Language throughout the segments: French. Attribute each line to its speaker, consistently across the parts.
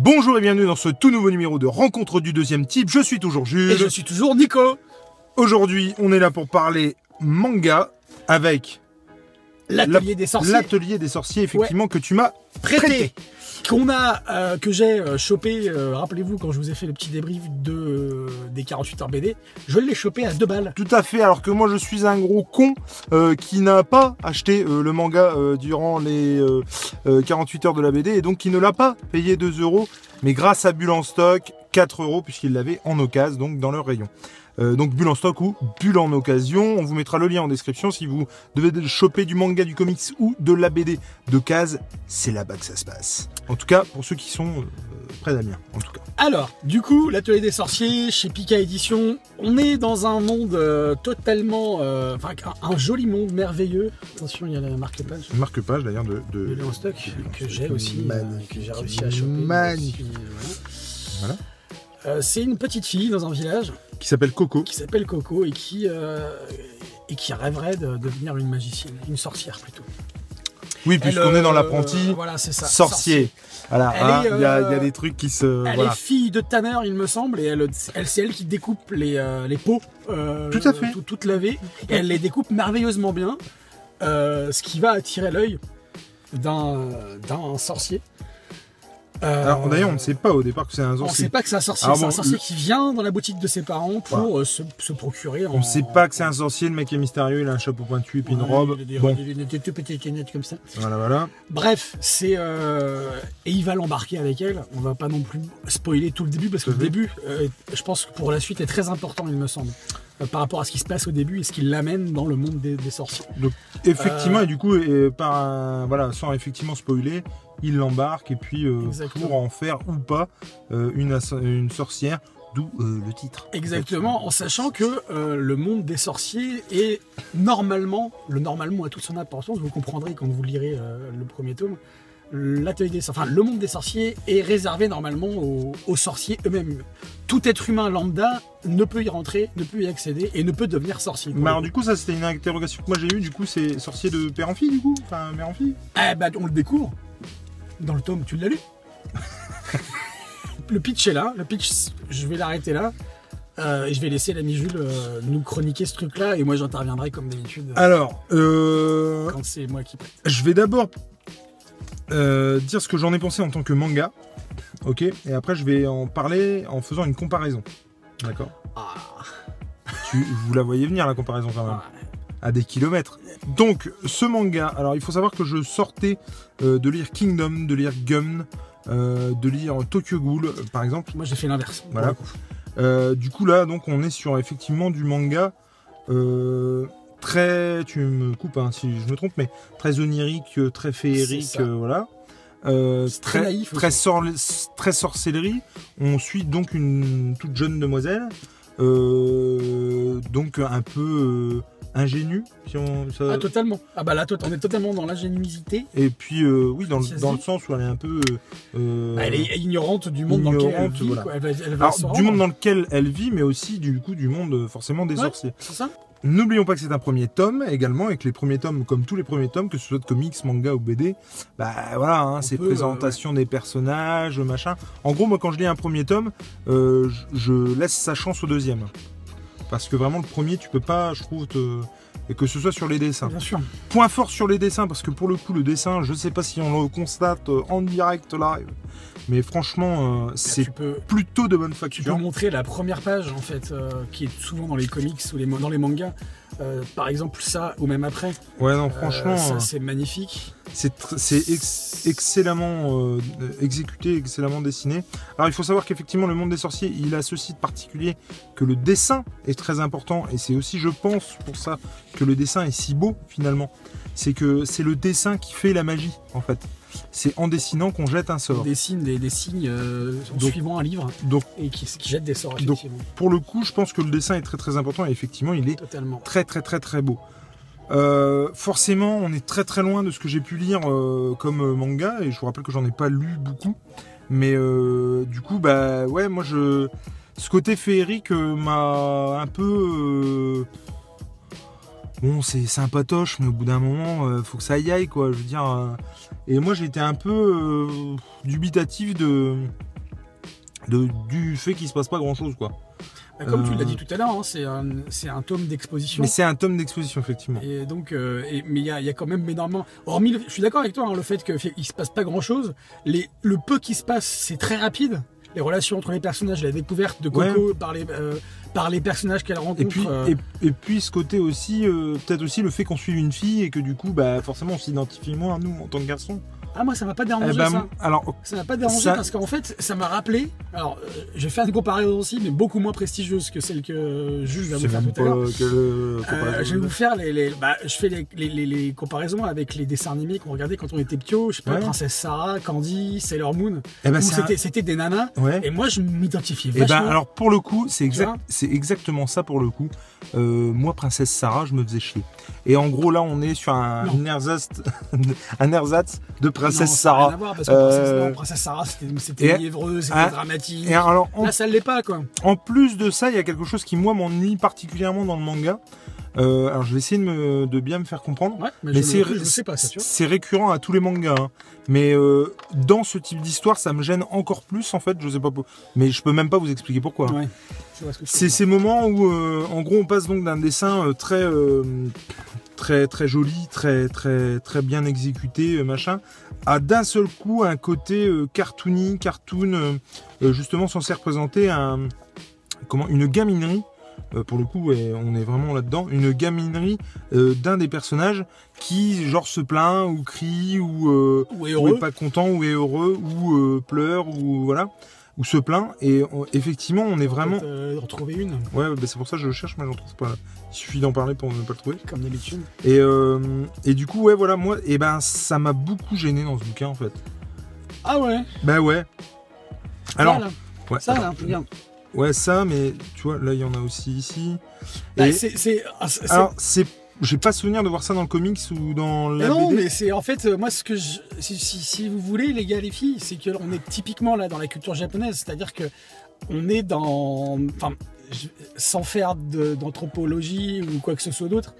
Speaker 1: Bonjour et bienvenue dans ce tout nouveau numéro de Rencontre du deuxième type. Je suis toujours Jules.
Speaker 2: Et je suis toujours Nico.
Speaker 1: Aujourd'hui, on est là pour parler manga avec
Speaker 2: l'atelier des sorciers.
Speaker 1: L'atelier des sorciers, effectivement, que tu m'as prêté.
Speaker 2: Que j'ai chopé, rappelez-vous quand je vous ai fait le petit débrief des 48 heures BD, je l'ai chopé à 2 balles.
Speaker 1: Tout à fait, alors que moi je suis un gros con qui n'a pas acheté le manga durant les 48 heures de la BD et donc qui ne l'a pas payé 2 €, mais grâce à Bulle en stock, 4 € puisqu'ils l'avaient en occasion, donc dans leur rayon. Donc Bulle en stock ou Bulle en occasion, on vous mettra le lien en description si vous devez choper du manga, du comics ou de la BD de case, c'est là-bas que ça se passe. En tout cas, pour ceux qui sont près d'Amiens, en tout cas.
Speaker 2: Alors, du coup, l'atelier des sorciers chez Pika Édition, on est dans un monde totalement, un joli monde merveilleux. Attention, il y a la marque-page.
Speaker 1: Marque-page d'ailleurs de
Speaker 2: Léon Stock que j'ai aussi, que j'ai réussi à choper.
Speaker 1: Magnifique. Voilà.
Speaker 2: C'est une petite fille dans un village
Speaker 1: qui s'appelle Coco.
Speaker 2: Et qui rêverait de devenir une magicienne, une sorcière plutôt.
Speaker 1: Oui, puisqu'on est dans l'apprenti
Speaker 2: voilà, c'est ça,
Speaker 1: sorcier. Voilà, il y a des trucs qui se...
Speaker 2: Elle est fille de tanneur, il me semble, et c'est elle qui découpe les peaux
Speaker 1: tout à fait.
Speaker 2: toutes lavées, et elle les découpe merveilleusement bien, ce qui va attirer l'œil d'un sorcier.
Speaker 1: Alors d'ailleurs on ne sait pas au départ que c'est un sorcier.
Speaker 2: On ne sait pas que c'est un sorcier, c'est un sorcier qui vient dans la boutique de ses parents pour se procurer.
Speaker 1: On ne sait pas que c'est un sorcier, le mec est mystérieux, il a un chapeau pointu et puis une robe.
Speaker 2: Des tout petites lunettes comme ça.
Speaker 1: Voilà.
Speaker 2: Bref, et il va l'embarquer avec elle. On va pas non plus spoiler tout le début parce que le début, je pense que pour la suite est très important, il me semble. Par rapport à ce qui se passe au début et ce qui l'amène dans le monde des sorciers.
Speaker 1: Donc effectivement, et du coup, sans effectivement spoiler, il l'embarque et puis pour en faire ou pas une sorcière, d'où le titre.
Speaker 2: Exactement, en sachant que le monde des sorciers est normalement a toute son importance, vous comprendrez quand vous lirez le premier tome. Le monde des sorciers est réservé normalement aux sorciers eux-mêmes. Tout être humain lambda ne peut y rentrer, ne peut y accéder et ne peut devenir sorcier.
Speaker 1: Mais alors du coup ça c'était une interrogation que moi j'ai eue, du coup c'est sorcier de père en fille du coup, enfin mère en fille.
Speaker 2: On le découvre dans le tome, tu l'as lu. Le pitch est là, je vais l'arrêter là. Et je vais laisser l'ami Jules nous chroniquer ce truc-là et moi j'interviendrai comme d'habitude.
Speaker 1: Alors,
Speaker 2: quand c'est moi qui prête.
Speaker 1: Je vais d'abord dire ce que j'en ai pensé en tant que manga, ok, et après je vais en parler en faisant une comparaison, d'accord. Vous la voyez venir la comparaison quand même, à des kilomètres. Donc ce manga, alors il faut savoir que je sortais de lire Kingdom, de lire Gun, de lire Tokyo Ghoul par exemple.
Speaker 2: Moi j'ai fait l'inverse.
Speaker 1: Voilà. Du coup là donc on est sur effectivement du manga très, tu me coupes hein, si je me trompe, mais très onirique, très féerique, voilà.
Speaker 2: Très naïf,
Speaker 1: très sorcellerie. On suit donc une toute jeune demoiselle, donc un peu ingénue.
Speaker 2: Totalement. Là, on est totalement dans l'ingéniosité.
Speaker 1: Et puis, oui, dans le sens où elle est un peu...
Speaker 2: elle est ignorante du monde dans lequel elle vit.
Speaker 1: Voilà. Du monde dans lequel elle vit, mais aussi du monde forcément des sorciers.
Speaker 2: C'est ça.
Speaker 1: N'oublions pas que c'est un premier tome également, et que les premiers tomes, comme tous les premiers tomes, que ce soit de comics, manga ou BD, c'est présentation des personnages, machin. En gros, moi quand je lis un premier tome, je laisse sa chance au deuxième. Parce que vraiment le premier, tu peux pas, je trouve, et que ce soit sur les dessins.
Speaker 2: Bien sûr.
Speaker 1: Point fort sur les dessins, parce que pour le coup, le dessin, je sais pas si on le constate en direct live, mais franchement, c'est plutôt de bonne facture.
Speaker 2: Tu peux montrer la première page, en fait, qui est souvent dans les comics ou dans les mangas. Par exemple, ça, ou même après.
Speaker 1: Ouais, non, franchement.
Speaker 2: Ça, c'est magnifique.
Speaker 1: C'est excellemment exécuté, excellemment dessiné. Alors, il faut savoir qu'effectivement, le monde des sorciers, il a ceci de particulier que le dessin est très important. Et c'est aussi, je pense, pour ça que le dessin est si beau, finalement. C'est que c'est le dessin qui fait la magie, en fait. C'est en dessinant qu'on jette un sort.
Speaker 2: On dessine des signes en suivant un livre et qui jette des sorts, effectivement.
Speaker 1: Donc, pour le coup, je pense que le dessin est très très important et effectivement, il est très beau. Forcément, on est très loin de ce que j'ai pu lire comme manga et je vous rappelle que j'en ai pas lu beaucoup. Mais du coup, moi ce côté féerique m'a un peu... Bon, c'est sympatoche, mais au bout d'un moment, faut que ça y aille, quoi. Je veux dire. Et moi, j'ai été un peu dubitatif de du fait qu'il se passe pas grand chose, quoi.
Speaker 2: Comme tu l'as dit tout à l'heure, hein, c'est un tome d'exposition.
Speaker 1: Mais c'est un tome d'exposition, effectivement.
Speaker 2: Et donc, mais il y a quand même énormément. Hormis, je suis d'accord avec toi, hein, le fait qu'il se passe pas grand chose. Le peu qui se passe, c'est très rapide. Les relations entre les personnages, la découverte de Coco par les personnages qu'elle rencontre.
Speaker 1: Et puis ce côté aussi, peut-être aussi le fait qu'on suive une fille et que du coup, bah forcément, on s'identifie moins à nous en tant que garçon.
Speaker 2: Ah, moi ça m'a pas dérangé ça.
Speaker 1: Alors,
Speaker 2: ça m'a pas dérangé parce qu'en fait ça m'a rappelé. Alors je vais faire une comparaison aussi, mais beaucoup moins prestigieuse que celle que Jules va vous faire tout à l'heure. Je vais vous faire je fais les comparaisons avec les dessins animés qu'on regardait quand on était petit. Je sais pas, Princesse Sarah, Candy, Sailor Moon. C'était des nanas. Et moi je m'identifiais vachement.
Speaker 1: Alors pour le coup, c'est exactement ça pour le coup. Moi, Princesse Sarah, je me faisais chier. Et en gros là, on est sur un ersatz de Princesse Sarah.
Speaker 2: Ça n'a rien à voir parce que Princesse Sarah, c'était liévreux, c'était dramatique. Et alors, là, ça ne l'est pas, quoi.
Speaker 1: En plus de ça, il y a quelque chose qui, moi, m'ennuie particulièrement dans le manga. Alors, je vais essayer de bien me faire comprendre.
Speaker 2: Ouais, mais je sais pas,
Speaker 1: c'est récurrent à tous les mangas. Hein. Mais dans ce type d'histoire, ça me gêne encore plus, en fait. Je sais pas, mais je peux même pas vous expliquer pourquoi.
Speaker 2: Ouais.
Speaker 1: C'est ces moments où, en gros, on passe donc d'un dessin très joli, très bien exécuté, machin, à d'un seul coup un côté cartoon, justement censé représenter une gaminerie. Pour le coup, on est vraiment là-dedans, une gaminerie d'un des personnages qui genre se plaint ou crie ou est pas content ou est heureux ou pleure ou voilà. Ou se plaint, et effectivement on est vraiment...
Speaker 2: retrouver une.
Speaker 1: Ouais, bah c'est pour ça que je le cherche, mais je ne trouve pas. Il suffit d'en parler pour ne pas le trouver.
Speaker 2: Comme d'habitude.
Speaker 1: Et du coup, ouais, voilà, moi, ça m'a beaucoup gêné dans ce bouquin, en fait.
Speaker 2: Ah ouais.
Speaker 1: Bah ouais. Alors...
Speaker 2: Ouais, ça, là, regarde.
Speaker 1: Ouais, ça, mais tu vois, là, il y en a aussi ici.
Speaker 2: Bah,
Speaker 1: alors, j'ai pas souvenir de voir ça dans le comics ou dans la
Speaker 2: non,
Speaker 1: BD.
Speaker 2: mais c'est en fait, moi, si vous voulez, les gars, les filles, c'est qu'on est typiquement là dans la culture japonaise, c'est-à-dire que on est dans, enfin, sans faire d'anthropologie ou quoi que ce soit d'autre.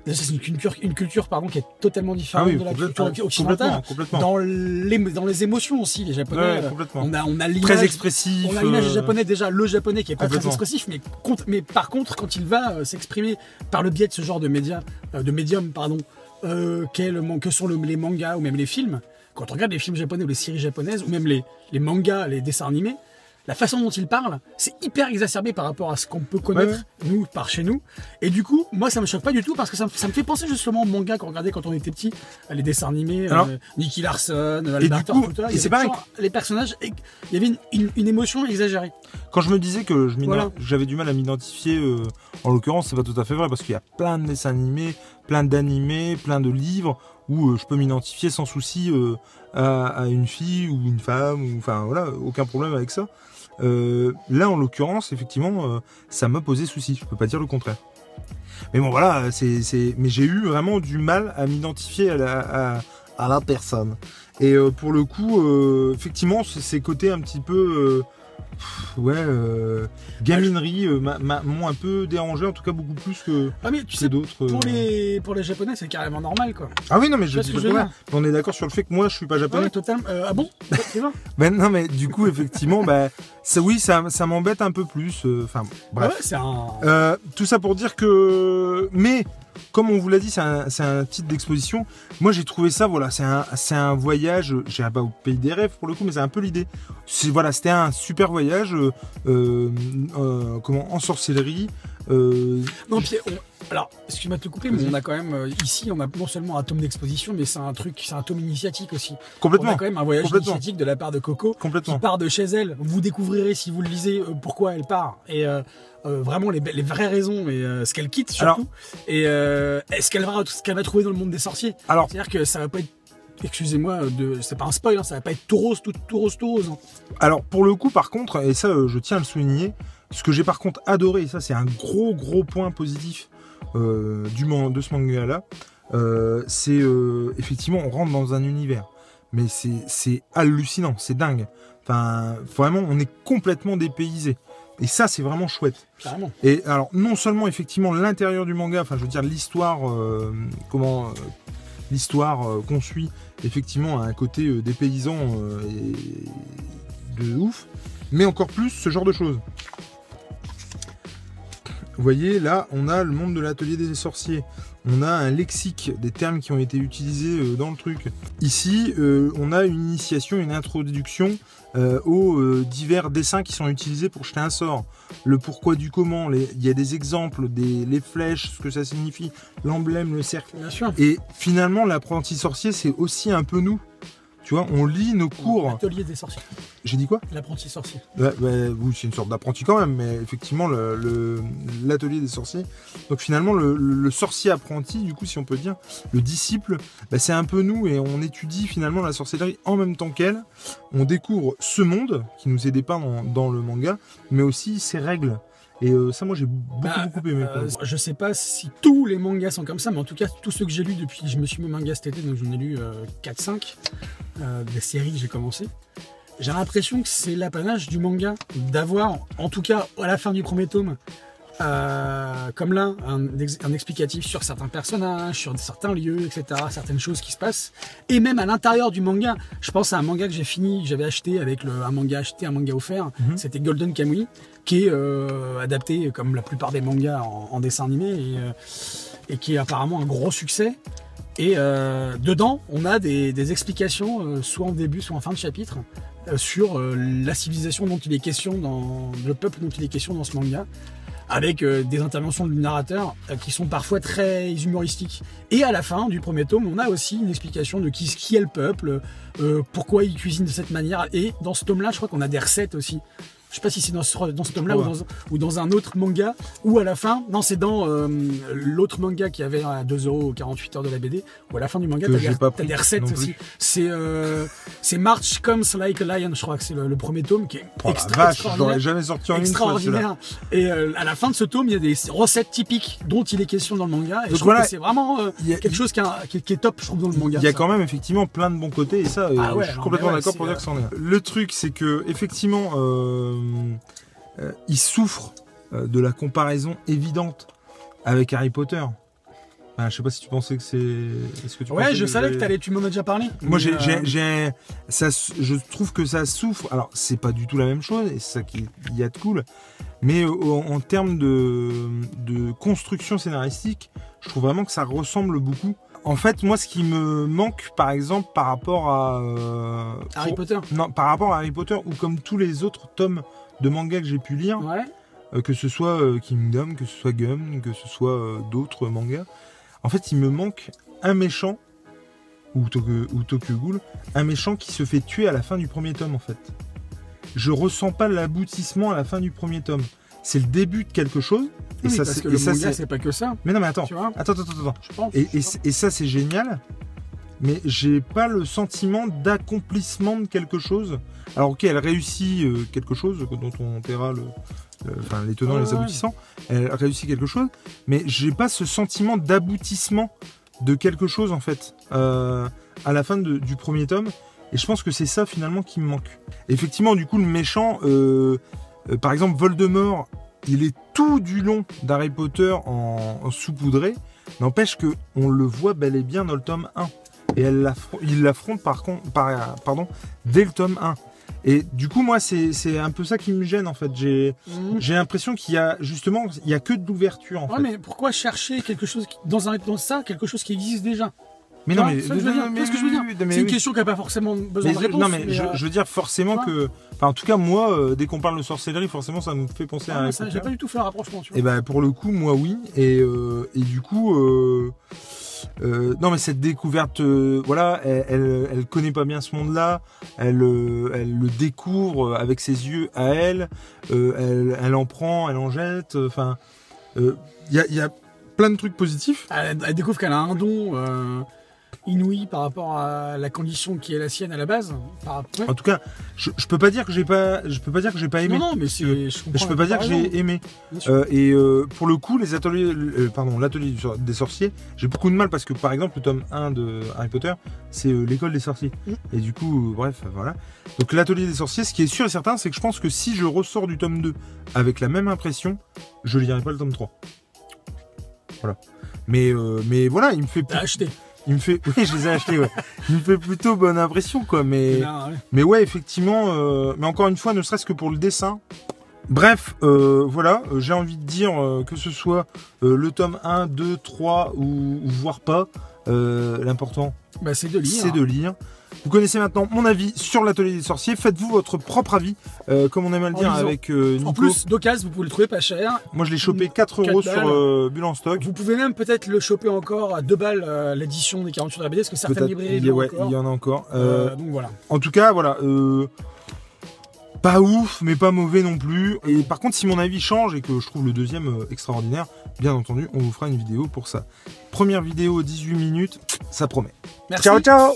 Speaker 2: C'est une culture pardon, qui est totalement différente de la culture occidentale.
Speaker 1: Complètement.
Speaker 2: Dans les émotions aussi, les Japonais.
Speaker 1: On
Speaker 2: a l'image
Speaker 1: très expressif.
Speaker 2: On a l'image japonais déjà, le japonais qui est pas très expressif, mais par contre, quand il va s'exprimer par le biais de ce genre de médium, que sont les mangas ou même les films. Quand on regarde les films japonais ou les séries japonaises ou même les mangas, les dessins animés. La façon dont il parle, c'est hyper exacerbé par rapport à ce qu'on peut connaître, nous, par chez nous. Et du coup, moi, ça me choque pas du tout parce que ça me fait penser justement au manga qu'on regardait quand on était petit, les dessins animés, Nicky Larson, Alberta, et c'est pareil. Les personnages, il y avait une émotion exagérée.
Speaker 1: Quand je me disais que j'avais du mal à m'identifier, en l'occurrence, c'est pas tout à fait vrai parce qu'il y a plein de dessins animés, plein d'animés, plein de livres où je peux m'identifier sans souci à une fille ou une femme, ou enfin voilà, aucun problème avec ça. Là, en l'occurrence, effectivement, ça m'a posé souci. Je peux pas dire le contraire. Mais bon, voilà, mais j'ai eu vraiment du mal à m'identifier à la personne. Et pour le coup, effectivement, ces côtés un petit peu, gaminerie m'ont un peu dérangé, en tout cas beaucoup plus que d'autres.
Speaker 2: Pour les Japonais, c'est carrément normal, quoi.
Speaker 1: Ah oui, non, mais je dis pas le contraire. On est d'accord sur le fait que moi, je suis pas japonais.
Speaker 2: Ouais, totalement. Ah bon? C'est vrai.
Speaker 1: Ben non, mais du coup, effectivement, ça m'embête un peu plus. Enfin, bref.
Speaker 2: Ouais,
Speaker 1: tout ça pour dire que, mais comme on vous l'a dit, c'est un titre d'exposition. Moi, j'ai trouvé ça, voilà, c'est un voyage. J'irai pas au pays des rêves pour le coup, mais c'est un peu l'idée. Voilà, c'était un super voyage, en sorcellerie.
Speaker 2: Non, puis alors, excuse-moi de te couper, mais on a quand même ici, on a non seulement un tome d'exposition, mais c'est un tome initiatique aussi.
Speaker 1: Complètement.
Speaker 2: On a quand même un voyage initiatique de la part de Coco, qui part de chez elle. Vous découvrirez si vous le lisez pourquoi elle part et vraiment les vraies raisons et ce qu'elle quitte surtout. Et ce qu'elle va trouver dans le monde des sorciers. C'est-à-dire que ça va pas être, excusez-moi, c'est pas un spoil, hein, ça va pas être tout rose. Hein.
Speaker 1: Alors pour le coup, par contre, et ça, je tiens à le souligner. Ce que j'ai par contre adoré, et ça c'est un gros point positif de ce manga-là, c'est effectivement on rentre dans un univers, mais c'est hallucinant, c'est dingue. Enfin, vraiment, on est complètement dépaysé. Et ça, c'est vraiment chouette.
Speaker 2: Carrément.
Speaker 1: Et alors, non seulement effectivement l'intérieur du manga, enfin je veux dire l'histoire, l'histoire qu'on suit, effectivement, a un côté dépaysant de ouf, mais encore plus ce genre de choses. Vous voyez, là, on a le monde de l'atelier des sorciers. On a un lexique des termes qui ont été utilisés dans le truc. Ici, on a une initiation, une introduction aux divers dessins qui sont utilisés pour jeter un sort. Le pourquoi du comment, il y a des exemples, les flèches, ce que ça signifie, l'emblème, le cercle.
Speaker 2: Bien sûr.
Speaker 1: Et finalement, l'apprenti sorcier, c'est aussi un peu nous. Tu vois, on lit nos cours.
Speaker 2: L'atelier des sorciers.
Speaker 1: J'ai dit quoi?
Speaker 2: L'apprenti sorcier.
Speaker 1: Oui, c'est une sorte d'apprenti quand même, mais effectivement, l'atelier des sorciers. Donc finalement, le sorcier apprenti, du coup, si on peut dire, le disciple, c'est un peu nous et on étudie finalement la sorcellerie en même temps qu'elle. On découvre ce monde qui nous est dépeint dans le manga, mais aussi ses règles. Et ça, moi, j'ai beaucoup aimé.
Speaker 2: Je sais pas si tous les mangas sont comme ça, mais en tout cas, tous ceux que j'ai lus depuis que je me suis mis au manga cet été, donc j'en ai lu 4-5 des séries que j'ai commencé. J'ai l'impression que c'est l'apanage du manga d'avoir, en tout cas à la fin du premier tome, comme là, un explicatif sur certains personnages, sur certains lieux, etc., certaines choses qui se passent, et même à l'intérieur du manga. Je pense à un manga que j'ai fini, que j'avais acheté avec un manga acheté, un manga offert, c'était Golden Kamuy, qui est adapté comme la plupart des mangas en dessin animé, et qui est apparemment un gros succès. Et dedans, on a des explications, soit en début, soit en fin de chapitre, sur la civilisation dont il est question, le peuple dont il est question dans ce manga, avec des interventions du narrateur qui sont parfois très humoristiques. Et à la fin du premier tome, on a aussi une explication de qui est le peuple, pourquoi il cuisine de cette manière. Et dans ce tome-là, je crois qu'on a des recettes aussi. Je sais pas si c'est dans ce tome-là ou dans un autre manga, ou à la fin, non, c'est dans l'autre manga qui avait à 2 € 48 heures de la BD, où à la fin du manga, t'as des recettes aussi. C'est March Comes Like a Lion, je crois que c'est le premier tome, qui est
Speaker 1: extraordinaire. Je l'aurais jamais sorti en
Speaker 2: extraordinaire. Et à la fin de ce tome, il y a des recettes typiques dont il est question dans le manga, et donc je trouve que c'est vraiment quelque chose qui est top, je trouve, dans le manga.
Speaker 1: Il y a quand même effectivement plein de bons côtés, et ça, je suis complètement d'accord pour dire que c'en est. Le truc, c'est que effectivement, il souffre de la comparaison évidente avec Harry Potter. Je sais pas si tu pensais que c'est.
Speaker 2: Je savais que tu m'en as déjà parlé.
Speaker 1: Moi, je trouve que ça souffre. Alors, c'est pas du tout la même chose, et c'est ça qu'il y a de cool. Mais en termes de construction scénaristique, je trouve vraiment que ça ressemble beaucoup. En fait, moi, ce qui me manque, par exemple, par rapport à
Speaker 2: Harry Potter.
Speaker 1: Non, par rapport à Harry Potter, ou comme tous les autres tomes de manga que j'ai pu lire, que ce soit Kingdom, que ce soit Gum, que ce soit d'autres mangas, en fait, il me manque un méchant, ou Tokyo Ghoul, un méchant qui se fait tuer à la fin du premier tome, en fait. Je ressens pas l'aboutissement à la fin du premier tome. C'est le début de quelque chose.
Speaker 2: Et oui, parce que le manga, c'est pas que ça.
Speaker 1: Mais non, mais attends. Attends.
Speaker 2: Je pense.
Speaker 1: Et ça, c'est génial. Mais j'ai pas le sentiment d'accomplissement de quelque chose. Alors, ok, elle réussit quelque chose, dont on verra les tenants et les aboutissants. Elle réussit quelque chose. Mais j'ai pas ce sentiment d'aboutissement de quelque chose, en fait, à la fin du premier tome. Et je pense que c'est ça, finalement, qui me manque. Effectivement, du coup, le méchant... par exemple, Voldemort, il est tout du long d'Harry Potter en saupoudré, n'empêche qu'on le voit bel et bien dans le tome 1. Et il l'affronte dès le tome 1. Et du coup, moi, c'est un peu ça qui me gêne, en fait. J'ai l'impression qu'il y a, justement, il y a que de l'ouverture, en fait.
Speaker 2: Mais pourquoi chercher quelque chose quelque chose qui existe déjà?
Speaker 1: Mais non, mais
Speaker 2: qu'est-ce que je veux dire? C'est une question qui n'a pas forcément besoin de réponse.
Speaker 1: Non, mais je veux dire forcément que... Enfin, en tout cas, moi, dès qu'on parle de sorcellerie, forcément, ça me fait penser à...
Speaker 2: J'ai pas du tout fait un rapprochement, tu vois.
Speaker 1: Et ben, pour le coup, moi, oui. Et du coup... non, mais cette découverte, elle connaît pas bien ce monde-là. Elle le découvre avec ses yeux à elle. Elle en prend, elle en jette. Enfin, il y a plein de trucs positifs.
Speaker 2: Elle découvre qu'elle a un don... inouï par rapport à la condition qui est la sienne à la base.
Speaker 1: En tout cas, je peux pas dire que j'ai pas aimé.
Speaker 2: Non, mais je
Speaker 1: peux pas dire que j'ai aimé. Pour le coup, l'atelier des sorciers, j'ai beaucoup de mal parce que par exemple le tome 1 de Harry Potter, c'est l'école des sorciers. Et du coup, bref, voilà. Donc l'atelier des sorciers, ce qui est sûr et certain, c'est que je pense que si je ressors du tome 2 avec la même impression, je lirai pas le tome 3. Voilà. Mais voilà, il me fait...
Speaker 2: T'as acheté.
Speaker 1: Il me fait, oui, je les ai achetés, ouais. Il me fait plutôt bonne impression, quoi. Mais ouais, effectivement. Mais encore une fois, ne serait-ce que pour le dessin. Bref, voilà. J'ai envie de dire que ce soit le tome 1, 2, 3 ou voire pas. L'important,
Speaker 2: bah, c'est de lire.
Speaker 1: C'est de lire. Vous connaissez maintenant mon avis sur l'atelier des sorciers. Faites-vous votre propre avis, comme on aime à le dire avec Nico.
Speaker 2: En plus, d'occasion, vous pouvez le trouver pas cher.
Speaker 1: Moi, je l'ai chopé 4 € sur Bulle en stock.
Speaker 2: Vous pouvez même peut-être le choper encore à 2 balles l'édition des 48 de la BD, parce que certaines librairies
Speaker 1: il y en a encore.
Speaker 2: Donc voilà.
Speaker 1: En tout cas, voilà. Pas ouf, mais pas mauvais non plus. Et par contre, si mon avis change et que je trouve le deuxième extraordinaire, bien entendu, on vous fera une vidéo pour ça. Première vidéo, 18 minutes, ça promet.
Speaker 2: Merci.
Speaker 1: Ciao, ciao!